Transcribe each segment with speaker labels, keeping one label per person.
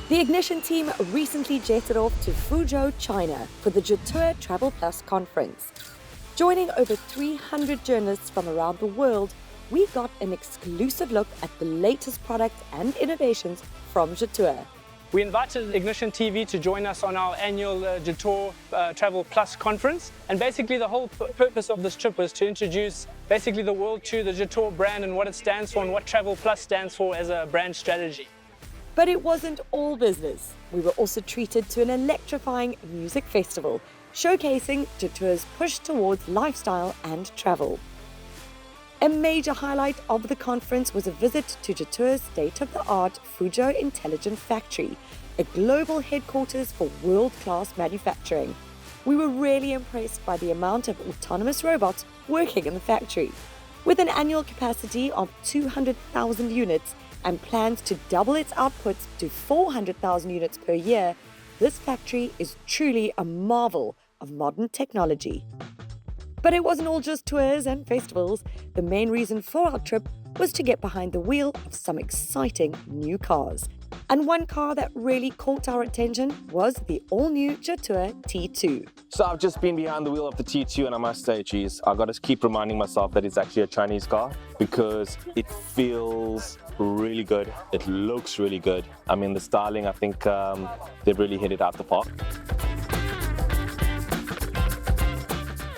Speaker 1: The Ignition team recently jetted off to Fouzhou, China for the Jetour Travel Plus conference. Joining over 300 journalists from around the world, we got an exclusive look at the latest product and innovations from Jetour.
Speaker 2: We invited Ignition TV to join us on our annual Jetour Travel Plus conference. And basically the whole purpose of this trip was to introduce basically the world to the Jetour brand and what it stands for and what Travel Plus stands for as a brand strategy.
Speaker 1: But it wasn't all business. We were also treated to an electrifying music festival, showcasing Jetour's push towards lifestyle and travel. A major highlight of the conference was a visit to Jetour's state-of-the-art Fouzhou Intelligent Factory, a global headquarters for world-class manufacturing. We were really impressed by the amount of autonomous robots working in the factory. With an annual capacity of 200,000 units and plans to double its outputs to 400,000 units per year, this factory is truly a marvel of modern technology. But it wasn't all just tours and festivals. The main reason for our trip was to get behind the wheel of some exciting new cars. And one car that really caught our attention was the all-new Chatur T2.
Speaker 3: So I've just been behind the wheel of the T2 and I must say, geez, I've got to keep reminding myself that it's actually a Chinese car because it feels really good. It looks really good. I mean, the styling, I think they've really hit it out the park.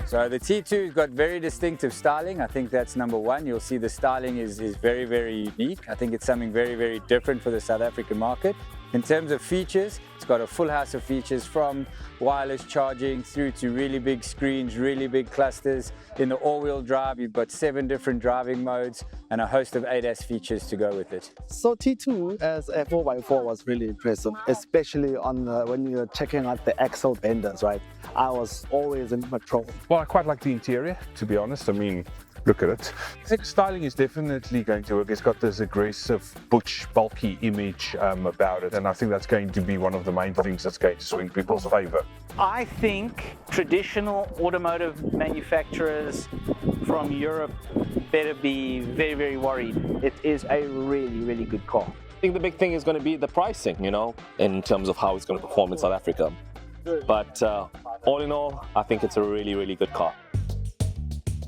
Speaker 4: So the T2's got very distinctive styling. I think that's number one. You'll see the styling is very, very unique. I think it's something very, very different for the South African market. In terms of features, it's got a full house of features from wireless charging through to really big screens, really big clusters. In the all-wheel drive, you've got 7 different driving modes and a host of ADAS features to go with it.
Speaker 5: So T2 as a 4x4 was really impressive, especially on when you're checking out the axle benders, right? I was always in control.
Speaker 6: Well, I quite like the interior, to be honest. I mean, look at it. I think styling is definitely going to work. It's got this aggressive, butch, bulky image about it, and I think that's going to be one of the main things that's going to swing people's favour.
Speaker 7: I think traditional automotive manufacturers from Europe better be very, very worried. It is a really, really good car.
Speaker 3: I think the big thing is going to be the pricing, you know, in terms of how it's going to perform in South Africa. But all in all, I think it's a really, really good car.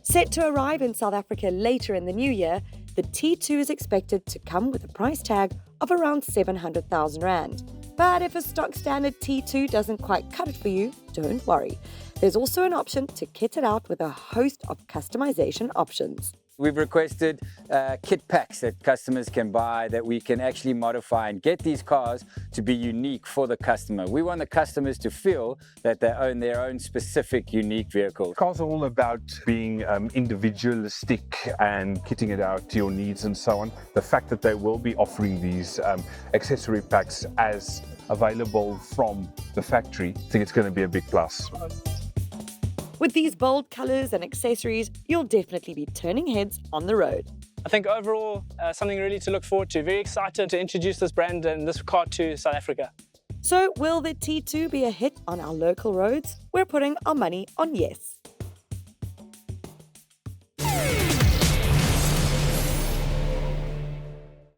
Speaker 1: Set to arrive in South Africa later in the new year, the T2 is expected to come with a price tag of around 700,000 Rand. But if a stock standard T2 doesn't quite cut it for you, don't worry. There's also an option to kit it out with a host of customization options.
Speaker 4: We've requested kit packs that customers can buy that we can actually modify and get these cars to be unique for the customer. We want the customers to feel that they own their own specific, unique vehicle.
Speaker 6: Cars are all about being individualistic and kitting it out to your needs and so on. The fact that they will be offering these accessory packs as available from the factory, I think it's going to be a big plus.
Speaker 1: With these bold colours and accessories, you'll definitely be turning heads on the road.
Speaker 2: I think overall, something really to look forward to. Very excited to introduce this brand and this car to South Africa.
Speaker 1: So will the T2 be a hit on our local roads? We're putting our money on yes.